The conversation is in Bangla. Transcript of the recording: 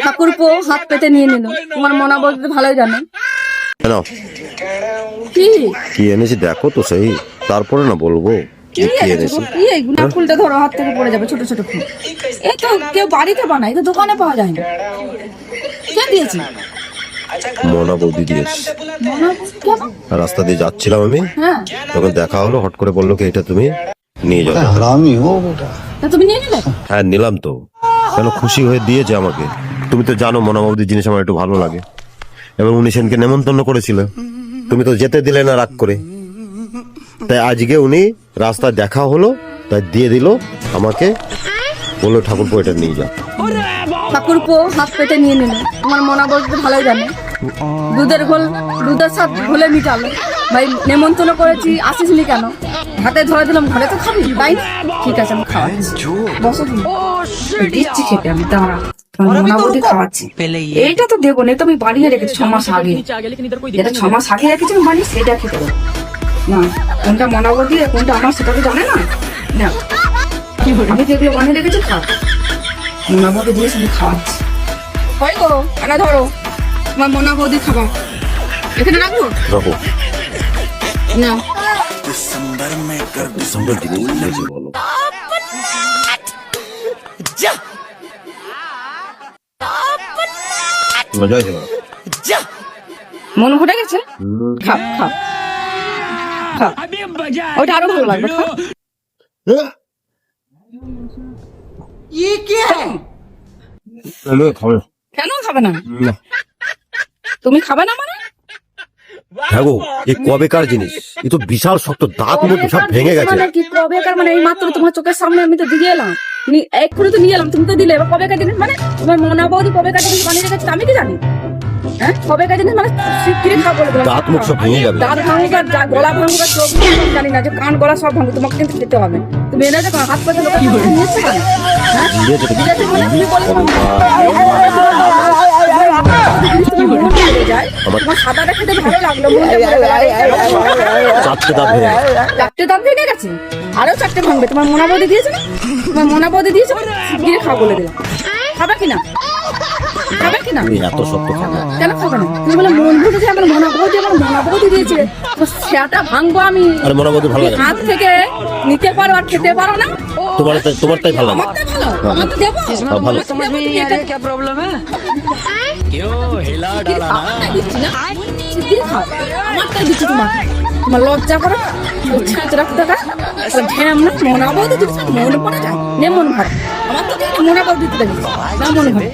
ঠাকুরপো হাত পেতে নিয়ে নিল। তোমার মনা বলতে ভালোই জানে। কেন কি কি এনেছি দেখো তো সেই, তারপরে না বলবো কি এনেছো? কি এই গুনা ফুলটা ধরো, হাত থেকে পড়ে যাবে। ছোট ছোট ফুল, এই তো কেউ বাড়িতে বানায়, তো দোকানে পাওয়া যায় না। কে দিয়েছে? মনা বৌদি দিয়েছে। মনা কেন? রাস্তা দিয়ে যাচ্ছিলাম আমি, হ্যাঁ, তখন দেখা হলো, হট করে বললো কি এটা তুমি নিয়ে যাও। তা তুমি নিয়ে নিলে? হ্যাঁ নিলাম তো, কেন খুশি হয়ে দিয়েছে আমাকে। তুমি তো জানো মনা বৌদির জিনিস আমার একটু ভালো লাগে, এবং উনি সেনকে নেমন্তন্ন করেছিল, তুমি তো যেতে দিলে না রাগ করে। তাই আজকে উনি রাস্তায় দেখা হলো, তাই দিয়ে দিল আমাকে, বললো ঠাকুরপো এটা নিয়ে যাও। ঠাকুরপো হাত পেতে নিয়ে নিল। তোমার মনা বলতে ভালোই জানে। দুধের ঘোল, দুধের সাথে ঘোলে মিটালো। ভাই নেমন্তন্ন করেছি, আসিসনি কেন? হাতে ধরে দিলাম, ঘরে তো খাবি, তাই না? ঠিক আছে, আমি খাওয়াচ্ছি, বসো তুমি। দিচ্ছি খেতে আমি, দাঁড়া। তোমার মনা বৌদি খাওয়াচ্ছি। এইটা তো দেবো না, তো আমি বানিয়ে রেখেছি 6 মাস আগে। যেটা 6 মাস আগে রেখেছি আমি বানিয়ে, সেটা খেতে দেবো না। কোনটা মনা বৌদি আর কোনটা আমার, সেটা তো জানে না। না, আমি যেগুলো বানিয়ে রেখেছি খা। মনা বৌদি দিয়ে শুধু খাওয়াচ্ছি। হয় গো, আনা ধরো, তোমার মনা বৌদি খাবার এখানে রাখবো। রাখো। না, সুন্দর জিনিস দিয়েছে বলো। মজা হয়েছে না? মন ভরে গেছে। খাও খাও খাও, ওইটা আরো ভালো লাগবে। খাও। খাবে কেন খাবে না? তুমি খাবে না মানে? হ্যাঁ গো, এই কবেকার জিনিস, এ তো বিশাল শক্ত, দাঁত মুখ সব ভেঙে গেছে। মানে কি কবেকার? মানে এই মাত্র তোমার চোখের সামনে আমি তো দিয়ে এলাম, এক্ষুনি তো নিয়ে এলাম, তুমি তো দিলে। এবার কবেকার জিনিস মানে? তোমার মনা বৌদি কবেকার জিনিস বানিয়ে রেখেছে, আমি কি জানি? হ্যাঁ, কবেকার জিনিস মানে শিগগিরই খাও বলে দিলাম। দাঁত মুখ সব ভেঙে যাবে। দাঁত ভাঙুক আর গলা ভাঙুক আর চোখ ভাঙুক জানি না, যে কান গলা সব ভাঙুক, তোমাকে কিন্তু খেতে হবে। তুমি এনে দেখো হাত পাতে লোকের সামনে নিয়েছো কেন? হ্যাঁ, দিয়েছে তো। দিয়েছে বলে তুমি বলে তোমার সাদাটা খেতে ভালো লাগলো, চারটে দাঁত ভেঙে গেছে। 4টে দাঁত ভেঙে গেছে, আরো 4টে ভাঙবে। তোমার মনা বৌদি দিয়েছে না? তোমার মনা বৌদি দিয়েছে, শিগগিরই খাও বলে দিলাম। খাবে কিনা? খাবে কিনা? তুমি এত শক্ত খাবে? কেন খাবে না? তুমি বলে মন ভুলেছে, আমার মনা বৌদি দিয়েছে, তো সেটা ভাঙবো আমি। আরে মনা বৌদি ভালো লাগে। হাত থেকে নিতে পারো আর খেতে পারো না। তোমারটাই ভালো লাগে। আমারটা ভালো, আমার তো দেবো। ভালো। समझ में नहीं आ रहा है क्या प्रॉब्लम है क्यों हिला डाला ना দিচ্ছি না, শিগগিরই খাও। আমারটাই দিচ্ছি তোমাকে। তোমার লজ্জা করে ছাঁচ রাখতে থাকা ঢ্যাম না। মনা বৌদি দিচ্ছে, মন পড়ে যায়, নে মন ভরে। আমার তো মনা বৌদি দিতে দিচ্ছে না, মন ভরে।